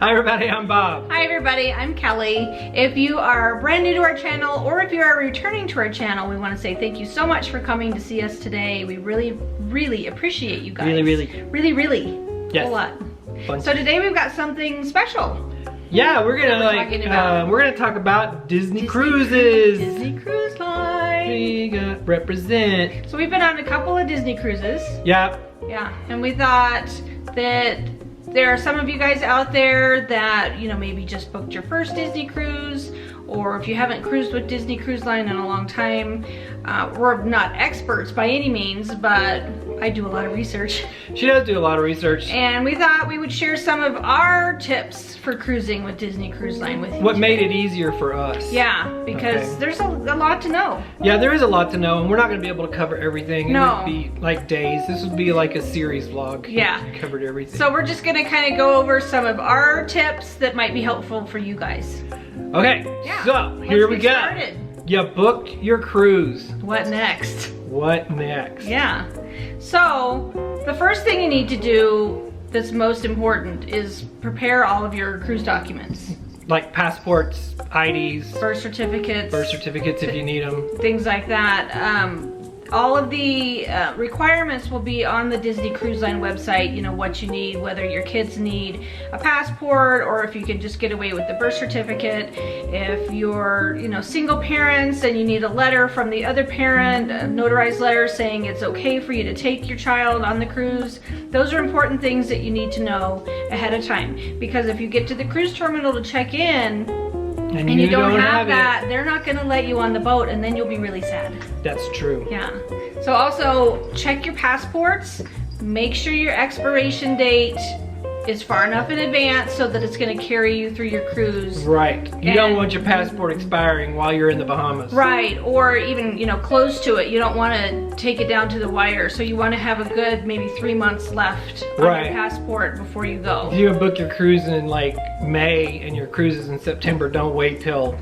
Hi everybody, I'm Bob. Hi everybody, I'm Kelly. If you are brand new to our channel or if you are returning to our channel, we want to say thank you so much for coming to see us today. We really appreciate you guys. Really. Yes. A lot. Fun. So today we've got something special. Yeah, we're gonna talk about Disney cruises. Disney Cruise Line. We got represent. So we've been on a couple of Disney cruises. Yeah. Yeah, and we thought that there are some of you guys out there that, you know, maybe just booked your first Disney cruise, or if you haven't cruised with Disney Cruise Line in a long time. We're not experts by any means, but I do a lot of research. She does do a lot of research. And we thought we would share some of our tips for cruising with Disney Cruise Line with you. What made it easier for us. Yeah, because there's a lot to know. Yeah, there is a lot to know, and we're not going to be able to cover everything. No. It would be like days. This would be like a series vlog. Yeah. Covered everything. So we're just going to kind of go over some of our tips that might be helpful for you guys. Okay, Yeah. so here we go. Started. You booked your cruise. What next? What next? Yeah. So the first thing you need to do that's most important is prepare all of your cruise documents. Like passports, IDs, Birth certificates. if you need them. Things like that. All of the requirements will be on the Disney Cruise Line website. You know what you need, whether your kids need a passport or if you can just get away with the birth certificate. If you're, you know, single parents and you need a letter from the other parent, a notarized letter saying it's okay for you to take your child on the cruise. Those are important things that you need to know ahead of time, because if you get to the cruise terminal to check in and you don't have that, they're not going to let you on the boat, and then you'll be really sad. That's true. Yeah. So also check your passports. Make sure your expiration date is far enough in advance so that it's going to carry you through your cruise. Right. You don't want your passport expiring while you're in the Bahamas. Right. Or even, you know, close to it. You don't want to take it down to the wire. So you want to have a good maybe 3 months left on your passport before you go. If you book your cruise in like May and your cruise is in September, don't wait till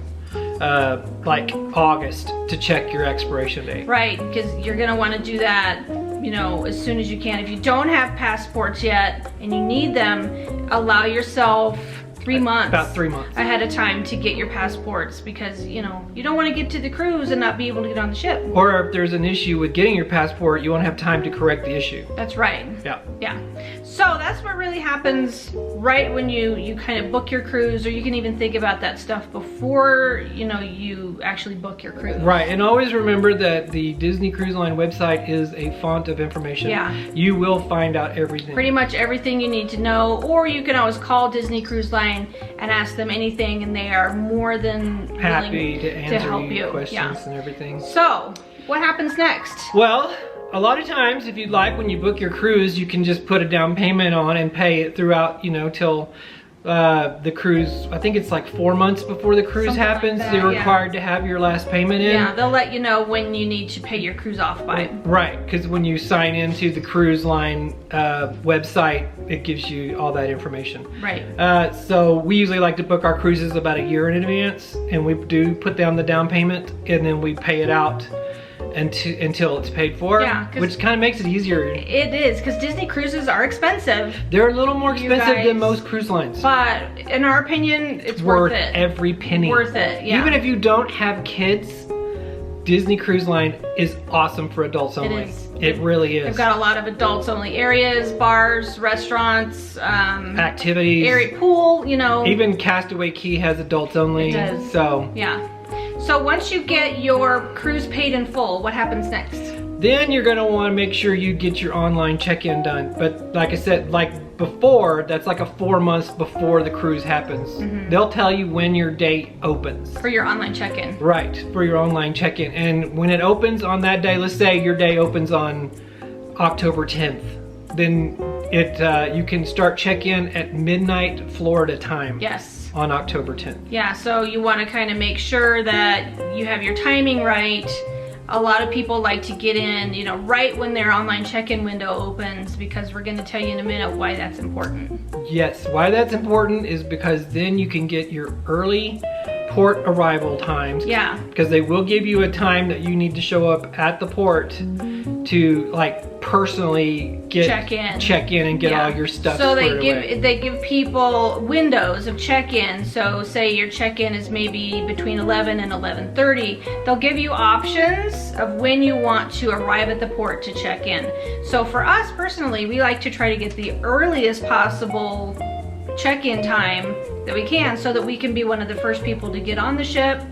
like August to check your expiration date. Right, because you're going to want to do that, you know, as soon as you can. If you don't have passports yet and you need them, allow yourself 3 months. About 3 months. Ahead of time to get your passports, because, you know, you don't want to get to the cruise and not be able to get on the ship. Or if there's an issue with getting your passport, you won't have time to correct the issue. That's right. Yeah. Yeah. So that's what really happens right when you kind of book your cruise, or you can even think about that stuff before, you know, you actually book your cruise. Right, and always remember that the Disney Cruise Line website is a font of information. Yeah. You will find out everything. Pretty much everything you need to know, or you can always call Disney Cruise Line and ask them anything, and they are more than happy to answer help you. questions and everything. So, what happens next? Well, a lot of times, if you'd like, when you book your cruise, you can just put a down payment on and pay it throughout, you know, till the cruise. I think it's like 4 months before the cruise happens. Like that, you're required to have your last payment in. Yeah, they'll let you know when you need to pay your cruise off by. Right, because when you sign into the cruise line website, it gives you all that information. Right. So we usually like to book our cruises about a year in advance, and we do put down the down payment, and then we pay it out until it's paid for, which kind of makes it easier. It is, because Disney cruises are expensive. They're a little more expensive than most cruise lines. But in our opinion, it's worth it. Every penny. Worth it, yeah. Even if you don't have kids, Disney Cruise Line is awesome for adults only. It is. It really is. They've got a lot of adults only areas, bars, restaurants, activities, area pool, you know. Even Castaway Cay has adults only. It does. So yeah. So once you get your cruise paid in full, what happens next? Then you're gonna want to make sure you get your online check-in done. But like I said, like before, that's like a 4 months before the cruise happens. They'll tell you when your date opens. For your online check-in. Right, for your online check-in. And when it opens on that day, let's say your day opens on October 10th, then you can start check-in at midnight Florida time. Yes. On October 10th. Yeah, so you want to kind of make sure that you have your timing right. A lot of people like to get in, you know, right when their online check-in window opens, because we're going to tell you in a minute why that's important. Yes, why that's important is because then you can get your early port arrival times. Yeah. Because they will give you a time that you need to show up at the port to like personally check in and get all your stuff. So they give people windows of check-in. So say your check-in is maybe between 11 and 11:30. They'll give you options of when you want to arrive at the port to check in. So for us personally, we like to try to get the earliest possible check-in time that we can, so that we can be one of the first people to get on the ship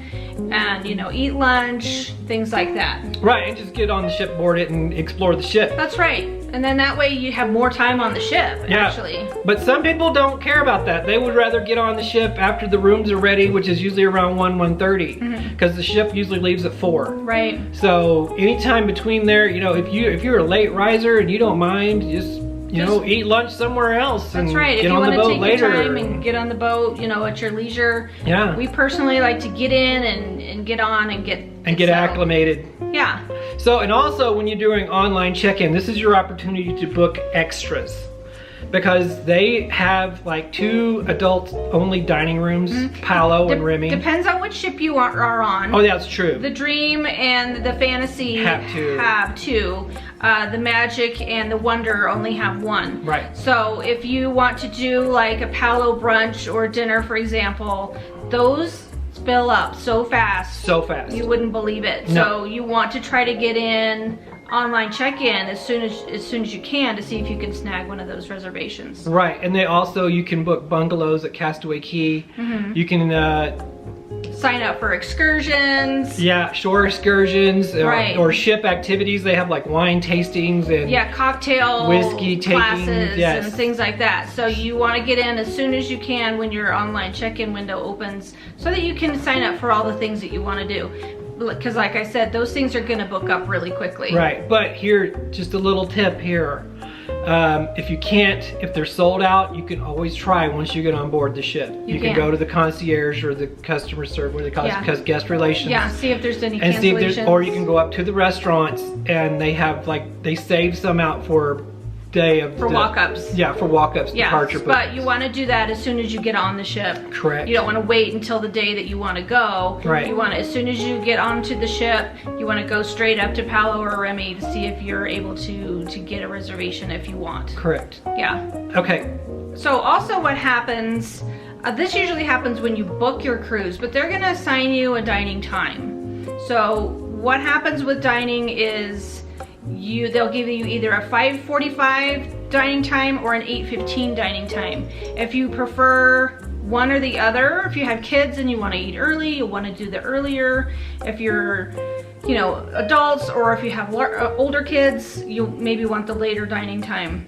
and, you know, eat lunch, things like that. Right, and just get on the ship, board it, and explore the ship. That's right. And then that way you have more time on the ship, actually. But some people don't care about that. They would rather get on the ship after the rooms are ready, which is usually around 1:30, because the ship usually leaves at 4. Right. So anytime between there, you know, if you're a late riser and you don't mind, just eat lunch somewhere else. That's right. Get if you on want the to boat take later. your time and get on the boat, you know, at your leisure. Yeah. We personally like to get in and get on and get get acclimated. Yeah. So, and also when you're doing online check-in, this is your opportunity to book extras, because they have like 2 adult only dining rooms, Palo and Remy. Depends on which ship you are on. Oh, that's true. The Dream and the Fantasy have two. The Magic and the Wonder only have 1. Right. So if you want to do like a Palo brunch or dinner, for example, those fill up so fast. So fast. You wouldn't believe it. No. So you want to try to get in online check-in as soon as you can, to see if you can snag one of those reservations. Right, and you can book bungalows at Castaway Key. You can sign up for excursions. Yeah, shore excursions, right. or ship activities. They have like wine tastings and cocktail whiskey classes yes. and things like that. So you want to get in as soon as you can when your online check-in window opens, so that you can sign up for all the things that you want to do. Because like I said, those things are going to book up really quickly. Right, but here, just a little tip here. If they're sold out, you can always try once you get on board the ship. You can go to the concierge or the customer service, what they call it, because guest relations. Yeah, see if there's any and cancellations. see if there's, or you can go up to the restaurants and they have they save some out for day of walk-ups. Yeah, for walk-ups, departure. But you want to do that as soon as you get on the ship. Correct. You don't want to wait until the day that you want to go. Right. You want to, as soon as you get onto the ship, you want to go straight up to Palo or Remy to see if you're able to get a reservation if you want. Correct. Yeah. Okay. So also what happens, this usually happens when you book your cruise, but they're going to assign you a dining time. So what happens with dining is they'll give you either a 5:45 dining time or an 8:15 dining time. If you prefer one or the other, if you have kids and you want to eat early, you want to do the earlier. If you're, adults, or if you have older kids, you maybe want the later dining time.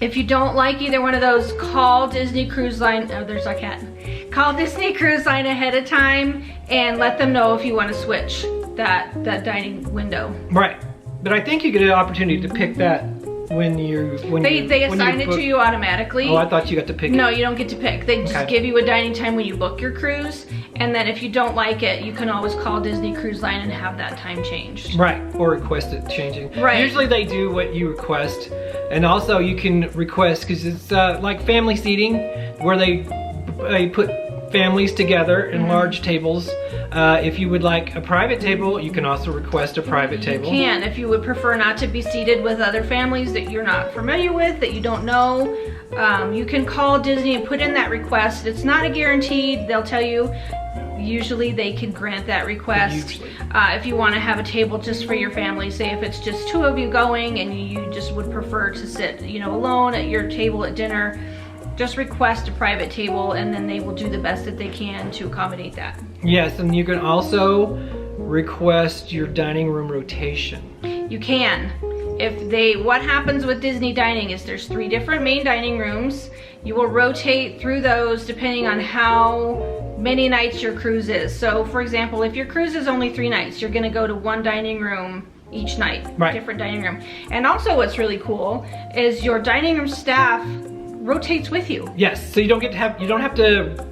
If you don't like either one of those, call Disney Cruise Line. Oh, there's our cat. Call Disney Cruise Line ahead of time and let them know if you want to switch that dining window. Right. But I think you get an opportunity to pick that when they assign it to you automatically. Oh, I thought you got to pick it. No, you don't get to pick. They just give you a dining time when you book your cruise, and then if you don't like it, you can always call Disney Cruise Line and have that time changed. Right, or request it changing. Right. Usually they do what you request, and also you can request, because it's like family seating, where they put families together in large tables. If you would like a private table, you can also request a private table. You can, if you would prefer not to be seated with other families that you're not familiar with, that you don't know. You can call Disney and put in that request. It's not a guaranteed. They'll tell you, usually they can grant that request. If you want to have a table just for your family, say if it's just 2 of you going and you just would prefer to sit, alone at your table at dinner, just request a private table, and then they will do the best that they can to accommodate that. Yes, and you can also request your dining room rotation. You can. What happens with Disney dining is there's 3 different main dining rooms. You will rotate through those depending on how many nights your cruise is. So for example, if your cruise is only 3 nights, you're gonna go to 1 dining room each night, different dining room. And also what's really cool is your dining room staff rotates with you. Yes, so you don't have to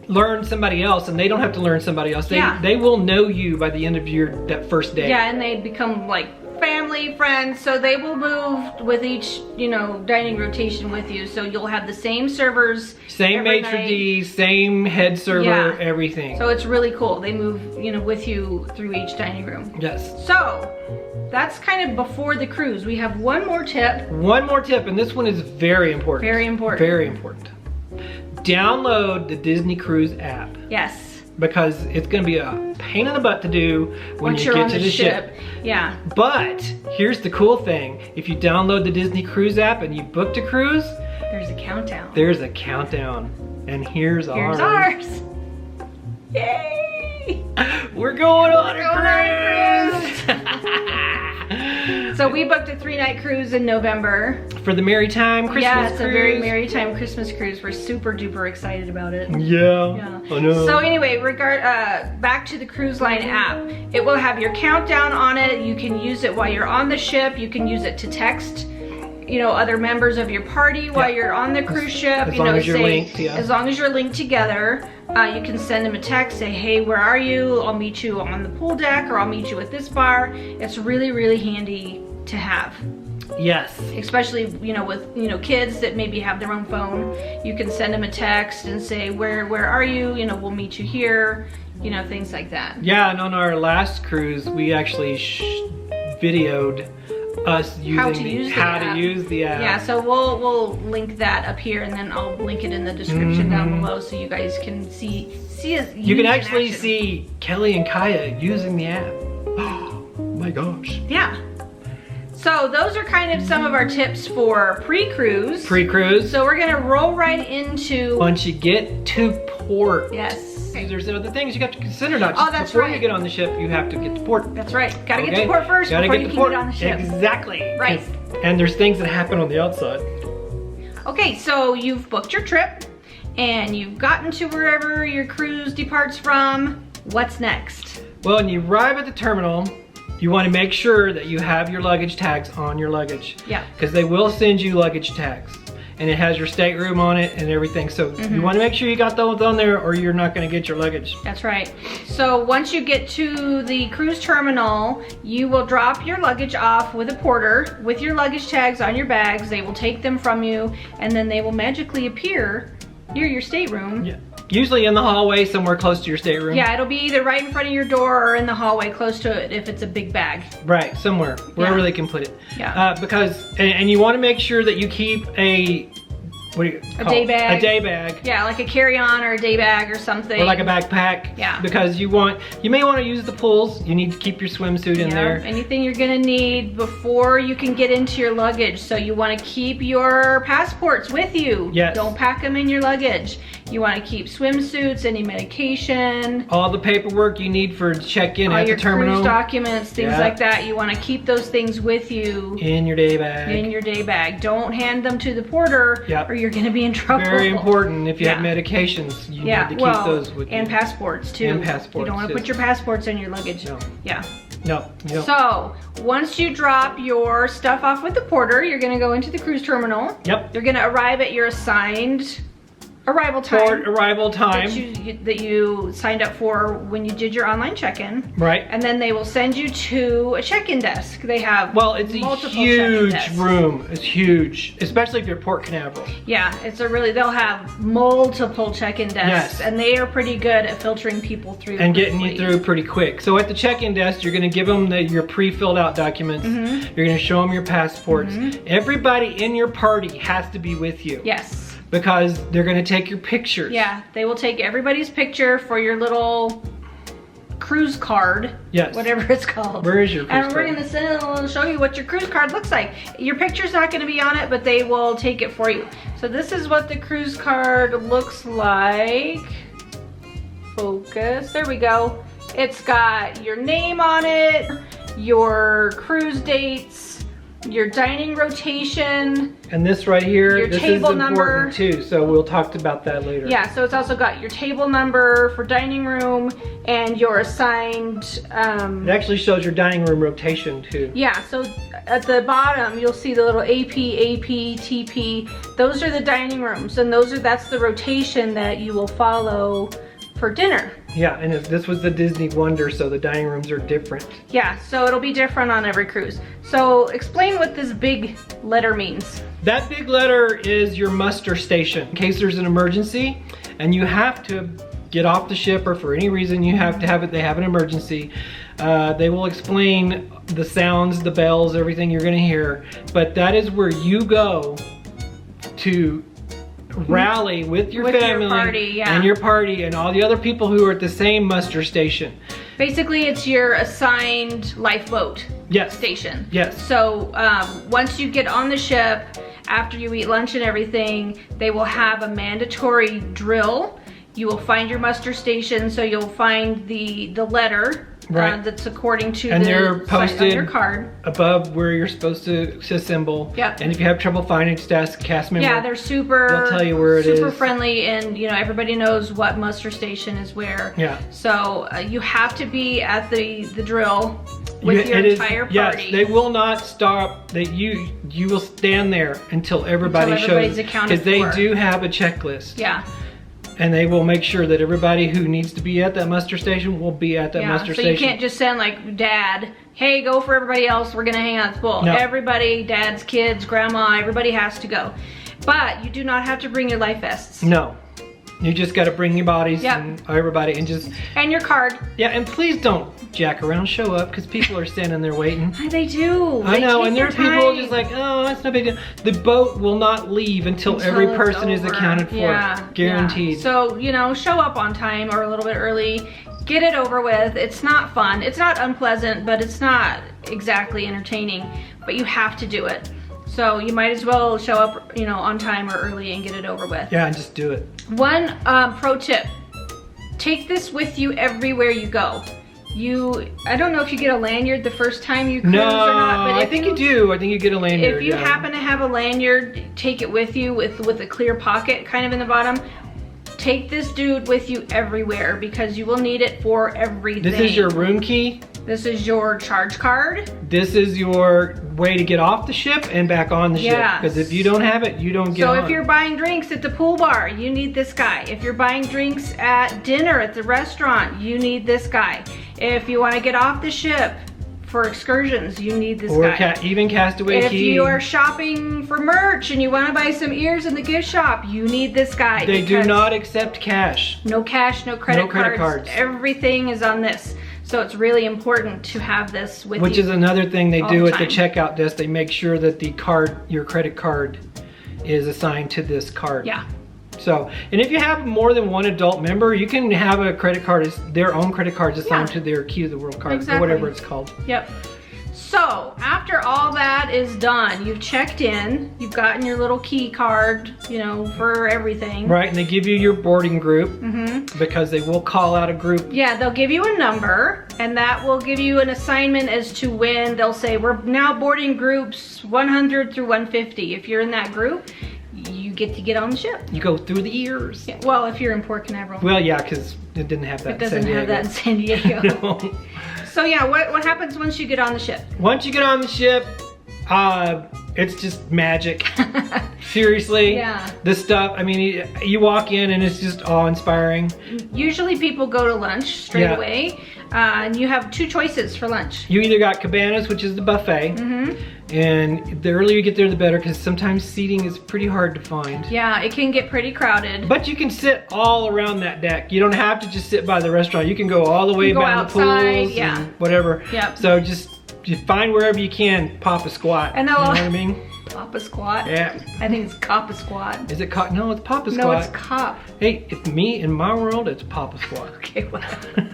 learn somebody else, and they don't have to learn somebody else. They will know you by the end of that first day. Yeah, and they become like family, friends, so they will move with each, you know, dining rotation with you. So you'll have the same servers, same maitre d', same head server, everything. So it's really cool. They move, you know, with you through each dining room. Yes. So that's kind of before the cruise. We have one more tip. One more tip, and this one is very important. Very important. Very important. Download the Disney Cruise app. Yes. Because it's going to be a pain in the butt to do when Once you you're get on to the ship. Yeah. But here's the cool thing. If you download the Disney Cruise app and you booked a cruise, there's a countdown. There's a countdown. And here's ours. Yay! We're going on a cruise! So we booked a 3-night cruise in November. For the Maritime Christmas cruise. Yeah, it's a very Maritime Christmas cruise. We're super duper excited about it. Yeah. I know. So anyway, back to the cruise line app. It will have your countdown on it. You can use it while you're on the ship. You can use it to text, you know, other members of your party while you're on the cruise ship. As long as you're linked, As long as you're linked together, you can send them a text, say, hey, where are you? I'll meet you on the pool deck, or I'll meet you at this bar. It's really, really handy to have. Yes. Especially, you know, with, you know, kids that maybe have their own phone. You can send them a text and say, where are you? You know, we'll meet you here. You know, things like that. Yeah, and on our last cruise, we actually videoed us using how to use the app. Yeah, so we'll link that up here, and then I'll link it in the description down below, so you guys can see us. You can actually see Kelly and Kaya using the app. Oh my gosh. Yeah. So those are kind of some of our tips for pre-cruise. Pre-cruise. So we're gonna roll right into once you get to port. Yes. There's other things you have to consider. Not just that's before right. you get on the ship, you have to get to port. That's right. Gotta get to port first before you can get on the ship. Exactly. Right. And there's things that happen on the outside. Okay, so you've booked your trip and you've gotten to wherever your cruise departs from. What's next? Well, when you arrive at the terminal, you want to make sure that you have your luggage tags on your luggage. Yeah. Because they will send you luggage tags. And it has your stateroom on it and everything. So you want to make sure you got those on there, or you're not going to get your luggage. That's right. So once you get to the cruise terminal, you will drop your luggage off with a porter with your luggage tags on your bags. They will take them from you, and then they will magically appear near your stateroom. Yeah. Usually in the hallway, somewhere close to your stateroom. Yeah, it'll be either right in front of your door or in the hallway close to it if it's a big bag. Right, somewhere, wherever they can put it. Yeah. And you want to make sure that you keep a, what do you call it? A day bag. A day bag. Yeah, like a carry-on or a day bag or something. Or like a backpack. Yeah. Because you may want to use the pools. You need to keep your swimsuit in there. Anything you're gonna need before you can get into your luggage. So you want to keep your passports with you. Yes. Don't pack them in your luggage. You want to keep swimsuits, any medication. All the paperwork you need for check-in at the terminal. All your cruise documents, things like that. You want to keep those things with you. In your day bag. In your day bag. Don't hand them to the porter or you're going to be in trouble. Very important. If you have medications, you need to keep those with you. And passports too. And passports. You don't want to put your passports in your luggage. No. Yeah. No. So, once you drop your stuff off with the porter, you're going to go into the cruise terminal. Yep. You're going to arrive at your assigned arrival time. Port arrival time. That you signed up for when you did your online check-in. Right. And then they will send you to a check-in desk. They have it's a huge room. It's huge, especially if you're Port Canaveral. Yeah, they'll have multiple check-in desks, and they are pretty good at filtering people through. And getting you through pretty quick. So at the check-in desk, you're gonna give them your pre-filled out documents. You're gonna show them your passports. Everybody in your party has to be with you. Yes. Because they're gonna take your pictures. Yeah, they will take everybody's picture for your little cruise card. Yes. Whatever it's called. Where is your cruise card? And we're gonna send it and show you what your cruise card looks like. Your picture's not gonna be on it, but they will take it for you. So this is what the cruise card looks like. Focus, there we go. It's got your name on it, your cruise dates, your dining rotation, and this right here, this table is important too, so we'll talk about that later. Yeah, so it's also got your table number for dining room and your assigned it actually shows your dining room rotation too. Yeah, so at the bottom you'll see the little AP, TP. Those are the dining rooms, and that's the rotation that you will follow for dinner. Yeah, and this was the Disney Wonder, so the dining rooms are different. Yeah, so it'll be different on every cruise. So explain what this big letter means. That big letter is your muster station. In case there's an emergency and you have to get off the ship, or for any reason you have to have it, they have an emergency, they will explain the sounds, the bells, everything you're gonna hear. But that is where you go to rally with your family, your party, yeah. and your party and all the other people who are at the same muster station. Basically, it's your assigned lifeboat station. Yes. So once you get on the ship, after you eat lunch and everything, they will have a mandatory drill. You will find your muster station, so you'll find the letter that's according to they're posted on your card above where you're supposed to assemble. Yep. And if you have trouble finding, just ask a cast member. Yeah, they're they'll tell you where it is. Super friendly, and you know everybody knows what muster station is where. Yeah. So you have to be at the drill with your entire party. Yes, they will not stop. That you will stand there until everybody everybody's shows, accounted because they for. do have a checklist. Yeah. And they will make sure that everybody who needs to be at that muster station will be at that muster station. So you can't just send like dad, hey, go for everybody else, we're gonna hang out at the pool. No. Everybody, dad's kids, grandma, everybody has to go. But you do not have to bring your life vests. No. You just got to bring your bodies and everybody and your card. Yeah, and please don't jack around, show up, because people are standing there waiting. They do. I know, and there are people just like, oh, that's no big deal. The boat will not leave until every person is accounted for. Guaranteed. Yeah. So, you know, show up on time or a little bit early. Get it over with. It's not fun. It's not unpleasant, but it's not exactly entertaining. But you have to do it. So you might as well show up, you know, on time or early and get it over with. Yeah, and just do it. One pro tip, take this with you everywhere you go. I don't know if you get a lanyard the first time you cruise or not, but I think you do. I think you get a lanyard. If you happen to have a lanyard, take it with you with a clear pocket kind of in the bottom. Take this dude with you everywhere because you will need it for everything. This is your room key. This is your charge card. This is your way to get off the ship and back on the ship. Because if you don't have it, you don't get on. So if you're buying drinks at the pool bar, you need this guy. If you're buying drinks at dinner at the restaurant, you need this guy. If you want to get off the ship for excursions, you need this guy. Or even castaway key. If you are shopping for merch and you want to buy some ears in the gift shop, you need this guy. They do not accept cash. No cash, no credit cards. Everything is on this. So it's really important to have this with you. Which is another thing they do at the checkout desk. They make sure that the card, your credit card, is assigned to this card. Yeah. So, and if you have more than one adult member, you can have a credit card, their own credit card assigned to their Key to the World card, or whatever it's called. Yep. So, after all that is done, you've checked in, you've gotten your little key card, you know, for everything. Right, and they give you your boarding group, because they will call out a group. Yeah, they'll give you a number, and that will give you an assignment as to when they'll say, we're now boarding groups 100 through 150. If you're in that group, you get to get on the ship. You go through the ears. Yeah, well, if you're in Port Canaveral. Well, yeah, because it didn't have that in San Diego. It doesn't have that in San Diego. No. So yeah, what happens once you get on the ship? Once you get on the ship, it's just magic. Seriously. Yeah. This stuff, I mean, you walk in and it's just awe-inspiring. Usually people go to lunch straight away. And you have two choices for lunch. You either got cabanas, which is the buffet, and the earlier you get there the better, because sometimes seating is pretty hard to find. Yeah, it can get pretty crowded. But you can sit all around that deck. You don't have to just sit by the restaurant. You can go all the way down the pools and whatever. Yep. So just find wherever you can, pop a squat. And you know what I mean? Pop a squat? Yeah. I think it's cop a squat. Is it cop? No, it's pop a squat. No, it's cop. Hey, it's me, in my world, it's pop a squat. Okay, whatever.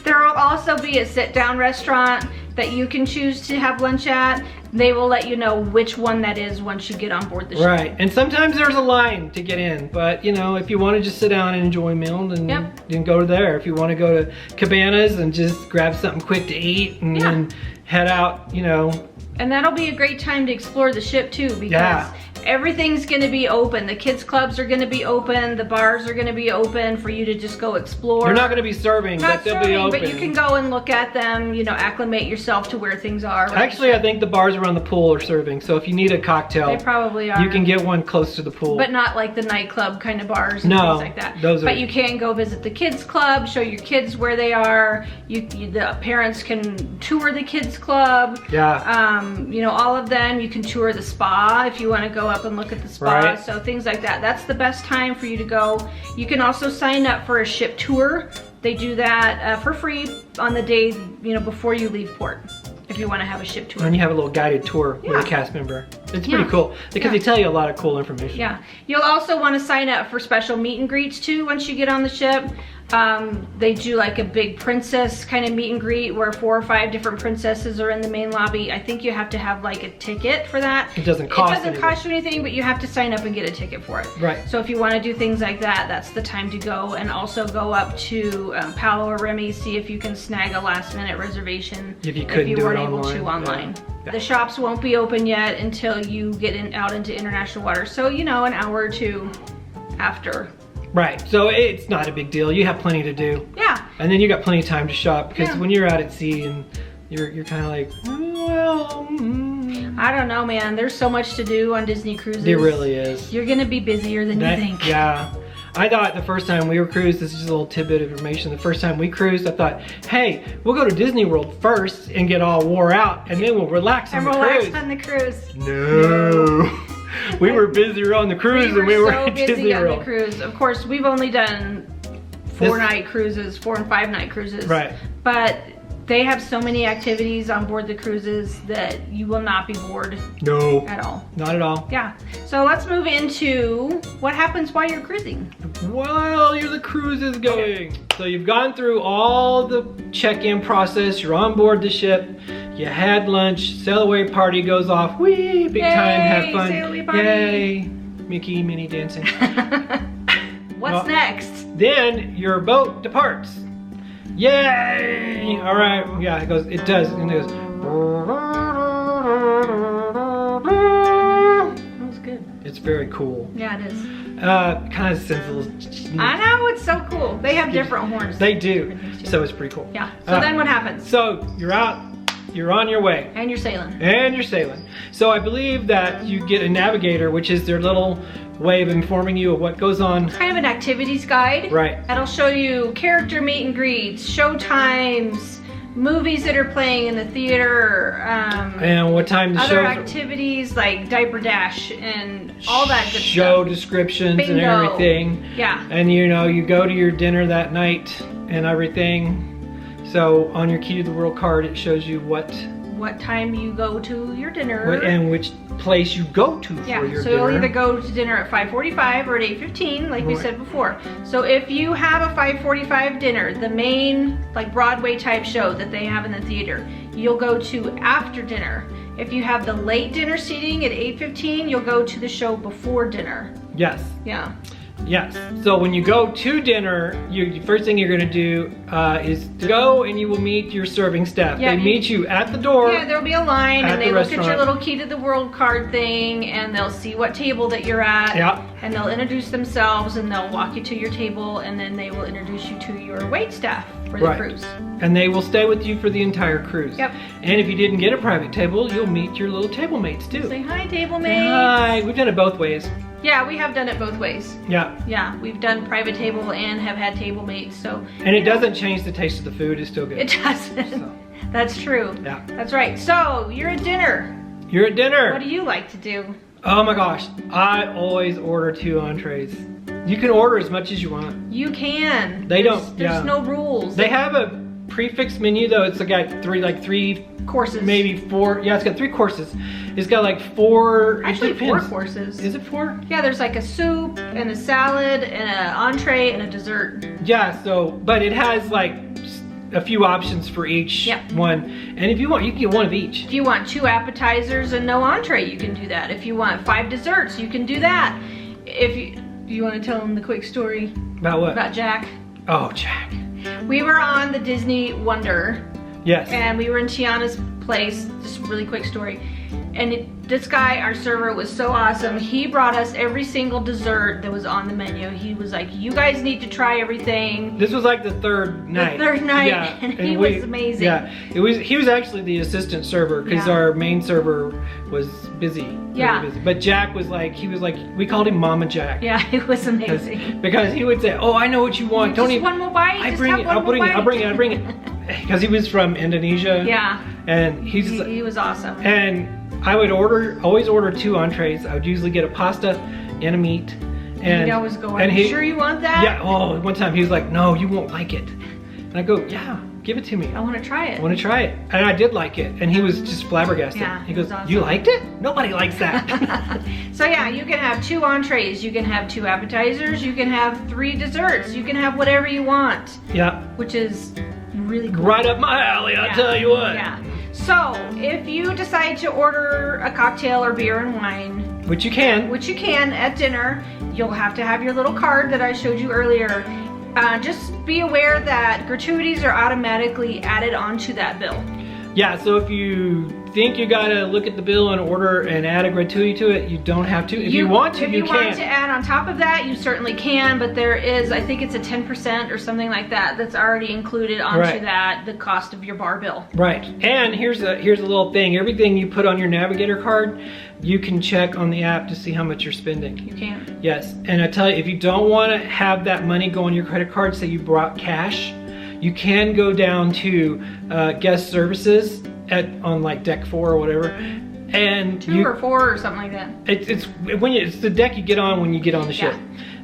There will also be a sit-down restaurant that you can choose to have lunch at. They will let you know which one that is once you get on board the ship. Right, and sometimes there's a line to get in, but you know, if you want to just sit down and enjoy a meal, then go there. If you want to go to cabanas and just grab something quick to eat and then head out, you know. And that'll be a great time to explore the ship too, because everything's gonna be open. The kids clubs are gonna be open. The bars are gonna be open for you to just go explore. They're not gonna be serving, but they'll be open. But you can go and look at them, you know, acclimate yourself to where things are. Right? Actually, I think the bars around the pool are serving. So if you need a cocktail, they probably are. You can get one close to the pool. But not like the nightclub kind of bars and no, things like that. Those are... But you can go visit the kids club, show your kids where they are. The parents can tour the kids club. Yeah. You know, all of them. You can tour the spa if you want to go up and look at the spa. Right. So things like that. That's the best time for you to go. You can also sign up for a ship tour. They do that for free on the day, you know, before you leave port. If you want to have a ship tour. And you have a little guided tour with a cast member. It's pretty cool because they tell you a lot of cool information. Yeah. You'll also want to sign up for special meet and greets too once you get on the ship. They do like a big princess kind of meet and greet where 4 or 5 different princesses are in the main lobby. I think you have to have like a ticket for that. It doesn't cost you anything, but you have to sign up and get a ticket for it. Right. So if you want to do things like that, that's the time to go. And also go up to Palo or Remy, see if you can snag a last minute reservation if you weren't able to online. Yeah. The shops won't be open yet until you get out into international waters. So, you know, an hour or 2 after. Right, so it's not a big deal. You have plenty to do. Yeah. And then you got plenty of time to shop because when you're out at sea and you're kind of like, well, I don't know, man. There's so much to do on Disney cruises. There really is. You're gonna be busier than you think. Yeah. I thought the first time we were cruised, this is just a little tidbit of information. The first time we cruised, I thought, hey, we'll go to Disney World first and get all wore out, and then we'll relax on the cruise. And relax on the cruise. No. We were busier on the cruise than we were at Disney World. On the cruise. Of course, we've only done 4 and 5 night cruises. Right. But they have so many activities on board the cruises that you will not be bored. No. At all. Not at all. Yeah. So let's move into what happens while you're cruising. While the cruise is going. So you've gone through all the check-in process. You're on board the ship. You had lunch. Sail away party goes off. Whee! Big time. Have fun. Sail away party. Yay! Mickey, Minnie dancing. What's next? Then your boat departs. Yay! All right. Yeah, it goes. It does. And it goes. That was good. It's very cool. Yeah, it is. Kind of sends a little. I know, it's so cool. They have different horns. They do. So it's pretty cool. Yeah. So then what happens? So you're out. You're on your way. And you're sailing. And you're sailing. So I believe that you get a navigator, which is their little way of informing you of what goes on. It's kind of an activities guide. Right. That'll show you character meet and greets, show times, movies that are playing in the theater, and what time the other shows activities like Diaper Dash and all that good show stuff. descriptions Bingo. and everything. Yeah. And you know, you go to your dinner that night and everything. So on your Key to the World card, it shows you what time you go to your dinner. And which place you go to for your dinner. So you'll either go to dinner at 5:45 or at 8:15, like we said before. So if you have a 5:45 dinner, the main like Broadway type show that they have in the theater, you'll go to after dinner. If you have the late dinner seating at 8:15, you'll go to the show before dinner. Yes. Yeah. Yes. So when you go to dinner, the first thing you're going to do is to go and you will meet your serving staff. Yeah, they meet you at the door. Yeah, there'll be a line and they look at your restaurant. little Key to the World card thing and they'll see what table that you're at. Yeah. And they'll introduce themselves and they'll walk you to your table and then they will introduce you to your wait staff for the cruise. And they will stay with you for the entire cruise. Yep. And if you didn't get a private table, you'll meet your little table mates too. Say hi, table mates. Say hi. We've done it both ways. Yeah, we have done it both ways. Yeah. Yeah, we've done private table and have had table mates, so. And it doesn't change the taste of the food, it's still good. It doesn't. So. That's true. Yeah. That's right. So, you're at dinner. You're at dinner. What do you like to do? Oh my gosh, I always order 2 entrees. You can order as much as you want. You can. There's no rules. They have a prefix menu though. It's got three courses. Maybe 4. Yeah, it's got 3 courses. It's got like 4. Actually, it depends. 4 courses. Is it 4? Yeah, there's like a soup and a salad and an entree and a dessert. Yeah. So, but it has like a few options for each one. And if you want, you can get one of each. If you want 2 appetizers and no entree, you can do that. If you want 5 desserts, you can do that. If you want to tell them the quick story about what? About Jack. Oh, Jack. We were on the Disney Wonder. Yes. And we were in Tiana's place. Just a really quick story. this guy, our server, was so awesome. He brought us every single dessert that was on the menu. He was like, you guys need to try everything. This was like the third night. Yeah, and he was amazing. Yeah, he was actually the assistant server because our main server was busy. Yeah. Busy. But Jack was like, we called him Mama Jack. Yeah, it was amazing. Because he would say, oh, I know what you want. Don't even one more bite. I'll bring it. Because he was from Indonesia. Yeah. And he was awesome. And I would always order 2 entrees. I would usually get a pasta and a meat. And he'd always go, are you sure you want that? Yeah, oh, one time he was like, no, you won't like it. And I go, yeah, give it to me. I want to try it. I want to try it. And I did like it. And he was just flabbergasted. Yeah, he goes, awesome. You liked it? Nobody likes that. So yeah, you can have 2 entrees, you can have 2 appetizers, you can have 3 desserts, you can have whatever you want. Yeah. Which is really cool. Right up my alley, I'll tell you what. Yeah. So, if you decide to order a cocktail or beer and wine, which you can at dinner, you'll have to have your little card that I showed you earlier. Just be aware that gratuities are automatically added onto that bill. Yeah, so if you think you gotta look at the bill and order and add a gratuity to it, you don't have to. If you want to, you can. If you want to add on top of that, you certainly can, but there is, I think it's a 10% or something like that that's already included onto that, the cost of your bar bill. Right, and here's a little thing. Everything you put on your Navigator card, you can check on the app to see how much you're spending. You can. Yes, and I tell you, if you don't want to have that money go on your credit card, say you brought cash, you can go down to guest services on like deck 4 or whatever, and 2 or 4 or something like that. It's the deck you get on when you get on the ship.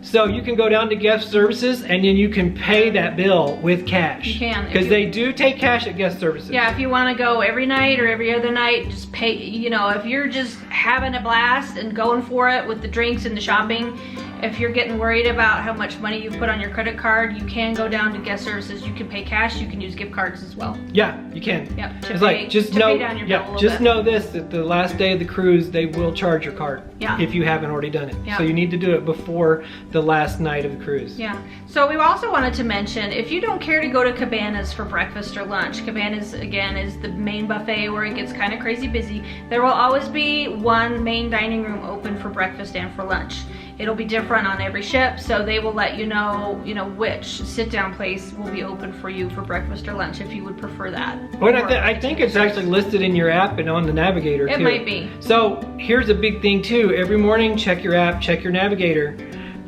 So you can go down to guest services and then you can pay that bill with cash. You can. Because they do take cash at guest services. Yeah, if you want to go every night or every other night, just pay, if you're just having a blast and going for it with the drinks and the shopping, if you're getting worried about how much money you put on your credit card, you can go down to guest services. You can pay cash, you can use gift cards as well. Yeah, you can. Yep. Just know this, that the last day of the cruise, they will charge your card. Yeah. If you haven't already done it. Yeah. So you need to do it before the last night of the cruise. Yeah. So we also wanted to mention, if you don't care to go to Cabanas for breakfast or lunch, Cabanas, again, is the main buffet where it gets kind of crazy busy. There will always be one main dining room open for breakfast and for lunch. It'll be different on every ship, so they will let you know, which sit-down place will be open for you for breakfast or lunch if you would prefer that. Well, I think it's actually listed in your app and on the Navigator too. It might be. So here's a big thing too. Every morning, check your app, check your Navigator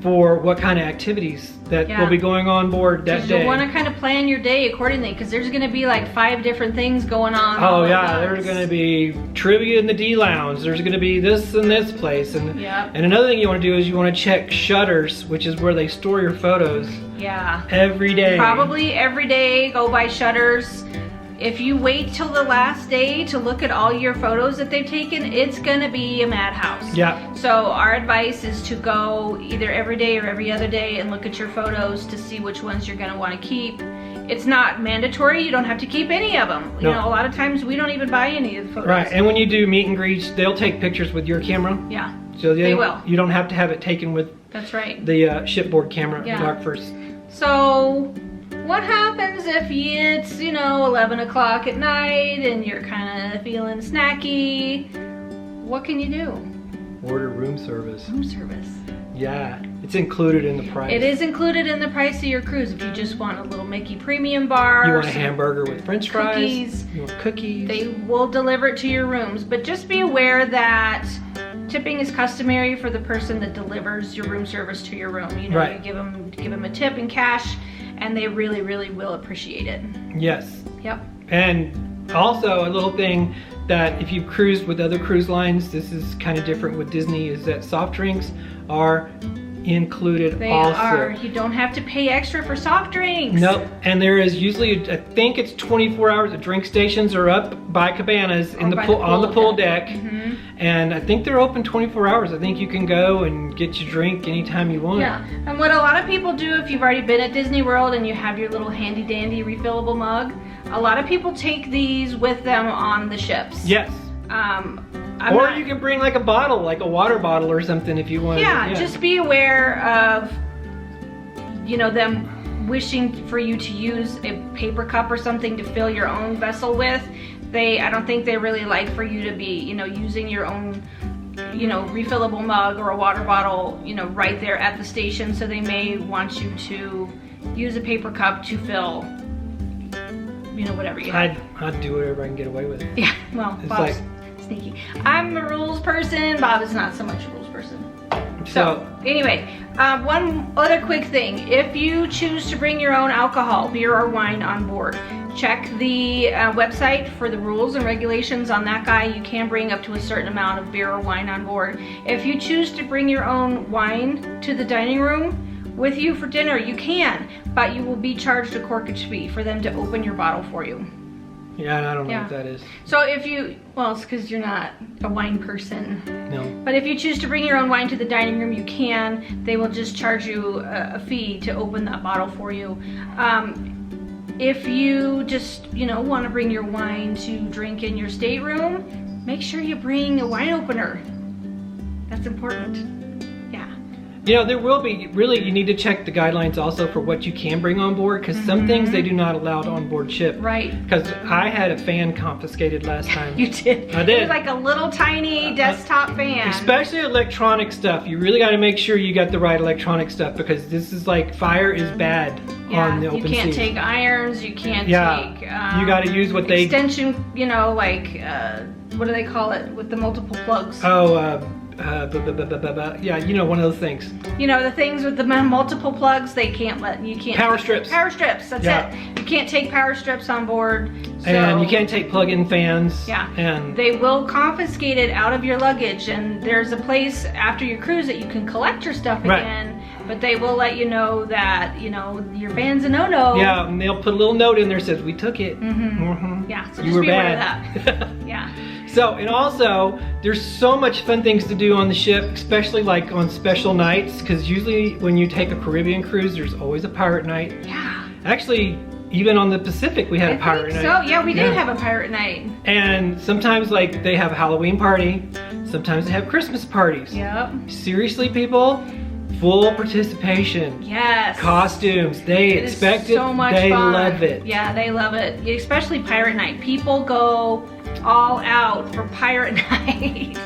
for what kind of activities that will be going on board that day. You'll want to kind of plan your day accordingly, because there's going to be like 5 different things going on. Oh yeah, there's going to be trivia in the D Lounge. There's going to be this and this place, and another thing you want to do is you want to check Shutters, which is where they store your photos. Yeah. Every day. Probably every day. Go by Shutters. If you wait till the last day to look at all your photos that they've taken, it's gonna be a madhouse. Yeah. So our advice is to go either every day or every other day and look at your photos to see which ones you're gonna wanna keep. It's not mandatory, you don't have to keep any of them. No. You know, a lot of times we don't even buy any of the photos. Right, and when you do meet and greets, they'll take pictures with your camera. Yeah, so they will. You don't have to have it taken with That's right. the shipboard camera, dark first. So, what happens if it's, 11 o'clock at night and you're kind of feeling snacky? What can you do? Order room service. Room service. Yeah, it's included in the price. It is included in the price of your cruise. If you just want a little Mickey premium bar. You want a hamburger with french fries. Cookies. You want cookies. They will deliver it to your rooms. But just be aware that tipping is customary for the person that delivers your room service to your room. You give them a tip in cash, and they really, really will appreciate it. Yes. Yep. And also a little thing that if you've cruised with other cruise lines, this is kind of different with Disney, is that soft drinks are included also. They are. You don't have to pay extra for soft drinks. Nope. And there is usually, I think it's 24 hours of drink stations are up by Cabanas on the pool deck. Mm-hmm. And I think they're open 24 hours. I think you can go and get your drink anytime you want. Yeah. And what a lot of people do, if you've already been at Disney World and you have your little handy dandy refillable mug, a lot of people take these with them on the ships. Yes. You can bring like a bottle, like a water bottle or something if you want. Yeah, just be aware of, them wishing for you to use a paper cup or something to fill your own vessel with. I don't think they really like for you to be, using your own, refillable mug or a water bottle, right there at the station. So they may want you to use a paper cup to fill, whatever you have. I'd do whatever I can get away with. Yeah, well, it's Bob's sneaky. I'm a rules person. Bob is not so much a rules person. So anyway, one other quick thing. If you choose to bring your own alcohol, beer or wine on board, check the website for the rules and regulations on that guy. You can bring up to a certain amount of beer or wine on board. If you choose to bring your own wine to the dining room with you for dinner, you can, but you will be charged a corkage fee for them to open your bottle for you. Yeah, and I don't know what that is. So if you, well, it's because you're not a wine person. No. But if you choose to bring your own wine to the dining room, you can. They will just charge you a fee to open that bottle for you. If you just, want to bring your wine to drink in your stateroom, make sure you bring a wine opener. That's important. Yeah. There will be, really, you need to check the guidelines also for what you can bring on board, because some things they do not allow on board ship. Right. Because I had a fan confiscated last time. You did? I did. It was like a little tiny desktop fan. Especially electronic stuff. You really got to make sure you got the right electronic stuff, because this is like, fire is bad on the open seas. You can't take irons, you can't take... you got to use what they... Extension, like, what do they call it, with the multiple plugs? Oh, yeah, one of those things. The things with the multiple plugs, you can't. Power strips. Power strips, that's it. You can't take power strips on board. So, and you can't take plug-in fans. Yeah. And they will confiscate it out of your luggage, and there's a place after your cruise that you can collect your stuff again. But they will let you know that, your van's a no-no. Yeah, and they'll put a little note in there that says, we took it. Yeah, so you just were be aware bad. of that. Yeah. So, and also, there's so much fun things to do on the ship, especially like on special nights, because usually when you take a Caribbean cruise, there's always a pirate night. Yeah. Actually, even on the Pacific, we had a pirate night. So, yeah, we did have a pirate night. And sometimes, like, they have a Halloween party. Sometimes they have Christmas parties. Yep. Seriously, people? Full participation. Yes. Costumes. They expect it. So much they fun. love it. Yeah, they love it. Especially pirate night. People go all out for pirate night.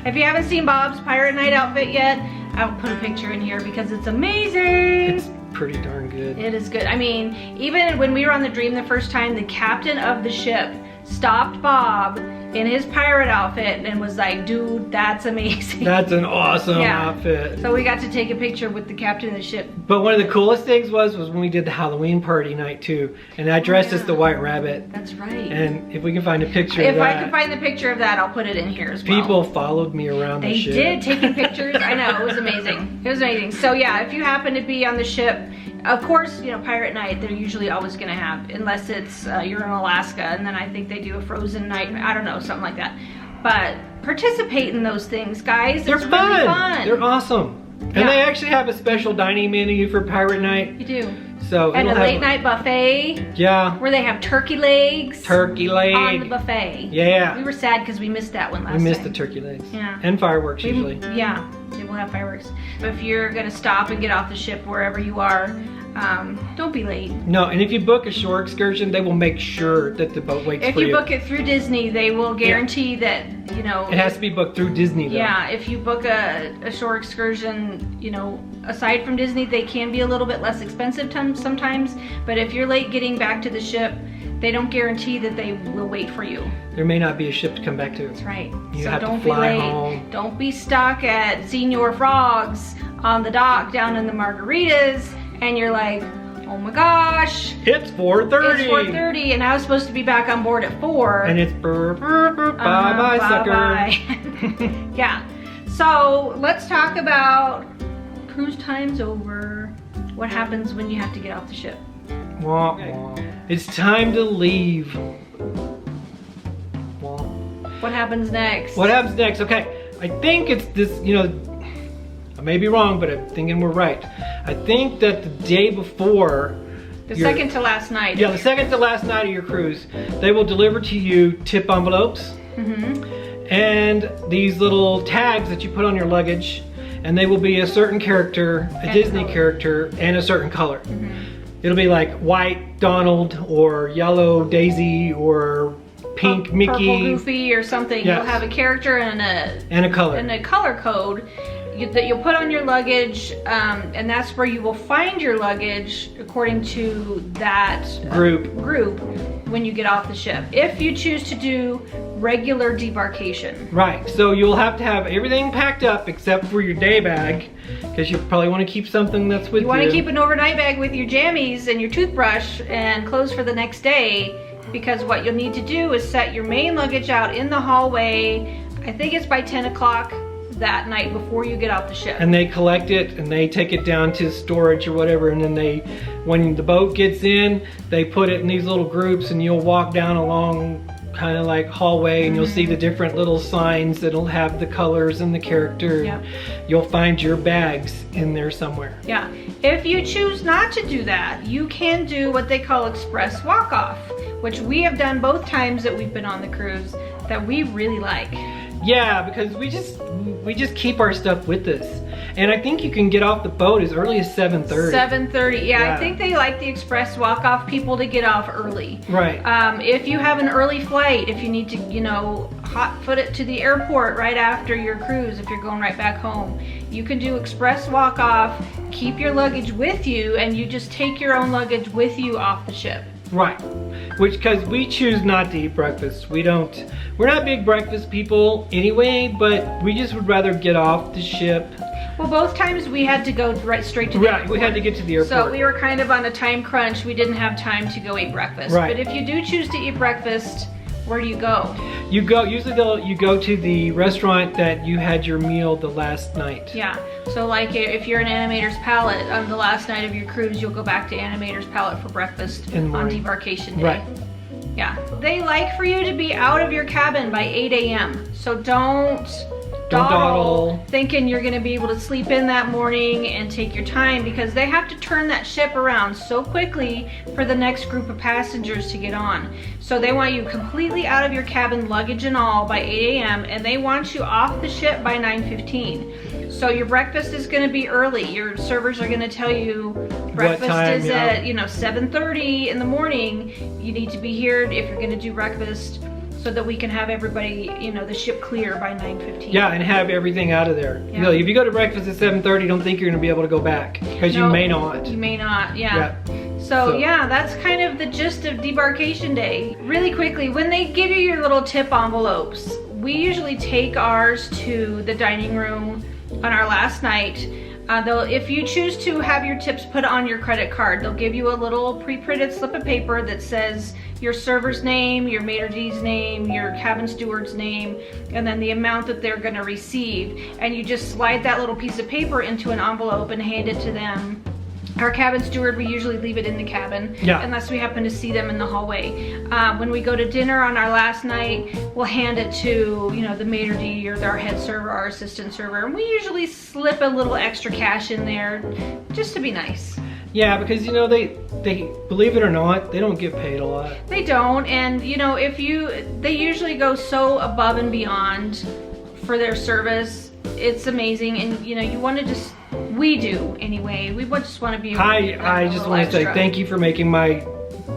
If you haven't seen Bob's pirate night outfit yet, I'll put a picture in here because it's amazing. It's pretty darn good. It is good. I mean, even when we were on the Dream the first time, the captain of the ship stopped Bob in his pirate outfit and was like, dude, that's amazing. That's an awesome outfit. So we got to take a picture with the captain of the ship. But one of the coolest things was when we did the Halloween party night too. And I dressed as the White Rabbit. That's right. And if we can find a picture of that. If I can find the picture of that, I'll put it in here as well. People followed me around the ship. They did, taking pictures. I know, it was amazing. It was amazing. So yeah, if you happen to be on the ship, of course, pirate night, they're usually always gonna have, unless it's, you're in Alaska, and then I think they do a frozen night, I don't know, something like that. But participate in those things, guys. They're fun. Really fun. They're awesome. And they actually have a special dining menu for pirate night. You do. So and a late night buffet. Yeah. Where they have turkey legs. Turkey leg. On the buffet. Yeah. We were sad because we missed that one last time. We missed the turkey legs. Yeah. And fireworks usually. Yeah. They will have fireworks. But if you're gonna stop and get off the ship wherever you are, don't be late. No, and if you book a shore excursion, they will make sure that the boat waits for you. If you book it through Disney, they will guarantee that, It has to be booked through Disney though. Yeah, if you book a shore excursion, aside from Disney, they can be a little bit less expensive sometimes. But if you're late getting back to the ship, they don't guarantee that they will wait for you. There may not be a ship to come back to. That's right. You so have don't to fly be late. home. Don't be stuck at Senior Frogs on the dock down in the Margaritas, and you're like, oh my gosh. It's 4:30. It's 4:30, and I was supposed to be back on board at 4. And it's bye-bye, sucker. Bye-bye. Yeah. So let's talk about cruise time's over. What happens when you have to get off the ship? Wah, wah. It's time to leave. Wah. What happens next? What happens next? Okay, I think it's this, I may be wrong, but I'm thinking we're right. I think that the day before... The second to last night. Yeah, the second to last night of your cruise, they will deliver to you tip envelopes and these little tags that you put on your luggage, and they will be a certain character, a Disney character, and a certain color. it'll be like white Donald or yellow Daisy or pink Mickey, purple Goofy or something. Yes. You'll have a character and a color code that you'll put on your luggage, and that's where you will find your luggage according to that group when you get off the ship. If you choose to do regular debarkation. Right, so you'll have to have everything packed up except for your day bag, because you probably want to keep something that's with you. You want to keep an overnight bag with your jammies and your toothbrush and clothes for the next day, because what you'll need to do is set your main luggage out in the hallway. I think it's by 10 o'clock that night before you get off the ship. And they collect it and they take it down to storage or whatever, and then when the boat gets in, they put it in these little groups, and you'll walk down along kind of like hallway, and you'll see the different little signs that'll have the colors and the character. Yep. You'll find your bags in there somewhere. Yeah. If you choose not to do that, you can do what they call express walk-off, which we have done both times that we've been on the cruise, that we really like. Yeah, because we just keep our stuff with us. And I think you can get off the boat as early as 7:30. 7:30, yeah. I think they like the express walk-off people to get off early. Right. If you have an early flight, if you need to, hot foot it to the airport right after your cruise, if you're going right back home, you can do express walk-off, keep your luggage with you, and you just take your own luggage with you off the ship. Right. Because we choose not to eat breakfast. We're not big breakfast people anyway, but we just would rather get off the ship. Well, both times we had to go straight to the airport. We had to get to the airport. So we were kind of on a time crunch. We didn't have time to go eat breakfast. Right. But if you do choose to eat breakfast, where do you go? You go to the restaurant that you had your meal the last night. Yeah. So like if you're an Animator's Palette on the last night of your cruise, you'll go back to Animator's Palette for breakfast on Debarkation Day. Right. Yeah. They like for you to be out of your cabin by 8 a.m. So don't dawdle thinking you're going to be able to sleep in that morning and take your time, because they have to turn that ship around so quickly for the next group of passengers to get on. So they want you completely out of your cabin, luggage and all, by 8 a.m. and they want you off the ship by 9:15. So your breakfast is going to be early. Your servers are going to tell you breakfast is at 7:30 in the morning. You need to be here if you're going to do breakfast, so that we can have everybody, the ship clear by 9:15. Yeah, and have everything out of there. Yeah. If you go to breakfast at 7:30, don't think you're going to be able to go back, because you may not. You may not, yeah. So yeah, that's kind of the gist of Debarkation Day. Really quickly, when they give you your little tip envelopes, we usually take ours to the dining room on our last night. If you choose to have your tips put on your credit card, they'll give you a little pre-printed slip of paper that says your server's name, your maitre d's name, your cabin steward's name, and then the amount that they're going to receive. And you just slide that little piece of paper into an envelope and hand it to them. Our cabin steward, we usually leave it in the cabin, unless we happen to see them in the hallway. When we go to dinner on our last night, we'll hand it to, the maitre d' or our head server, our assistant server, and we usually slip a little extra cash in there just to be nice. Yeah, because they believe it or not, they don't get paid a lot. They don't, and they usually go so above and beyond for their service. It's amazing, and you want to just. We do anyway. We just want to be. I just want to say thank you for making my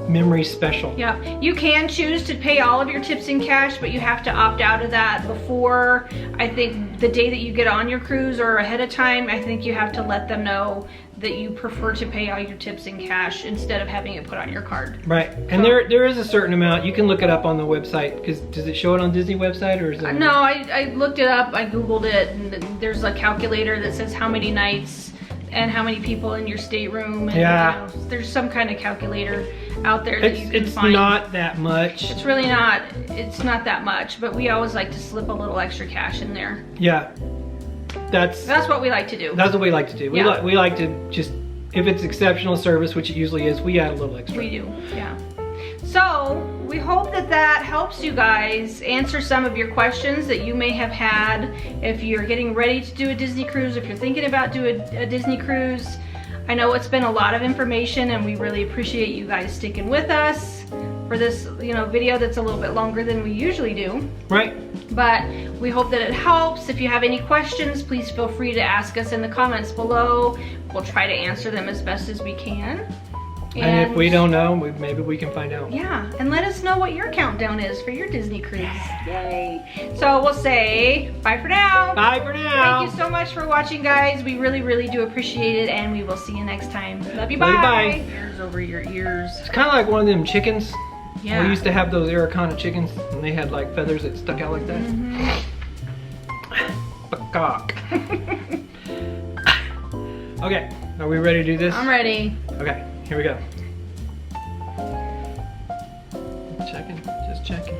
memory special. Yeah, you can choose to pay all of your tips in cash, but you have to opt out of that before, I think, the day that you get on your cruise, or ahead of time. I think you have to let them know that you prefer to pay all your tips in cash instead of having it put on your card. Right, and there is a certain amount. You can look it up on the website, because does it show it on Disney website, or is it? No, I looked it up, I Googled it, and there's a calculator that says how many nights and how many people in your stateroom. And, there's some kind of calculator out there that you can find. It's not that much. It's really not. It's not that much, but we always like to slip a little extra cash in there. Yeah. That's what we like to do. That's what we like to do. We like to just, if it's exceptional service, which it usually is, we add a little extra. We do, yeah. So we hope that helps you guys answer some of your questions that you may have had if you're getting ready to do a Disney cruise, if you're thinking about doing a Disney cruise. I know it's been a lot of information, and we really appreciate you guys sticking with us for this, video that's a little bit longer than we usually do. Right. But we hope that it helps. If you have any questions, please feel free to ask us in the comments below. We'll try to answer them as best as we can. And if we don't know, maybe we can find out. Yeah, and let us know what your countdown is for your Disney cruise. Yay. So we'll say bye for now. Bye for now. Thank you so much for watching, guys. We really, really do appreciate it, and we will see you next time. Love you, Love you, bye. bye. Ears over your ears. It's kind of like one of them chickens. Yeah. We used to have those Araucana chickens, and they had like feathers that stuck out like that. Peacock. Okay, are we ready to do this? I'm ready. Okay, here we go. Checking, just checking.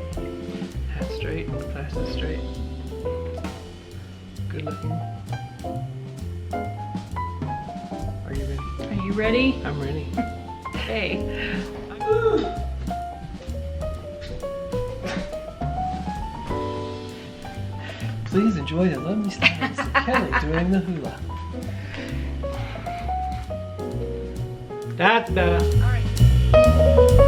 Hat straight, glasses straight. Good looking. Are you ready? Are you ready? I'm ready. Okay. Please enjoy the lovely styles of Kelly doing the hula. That's better. All right.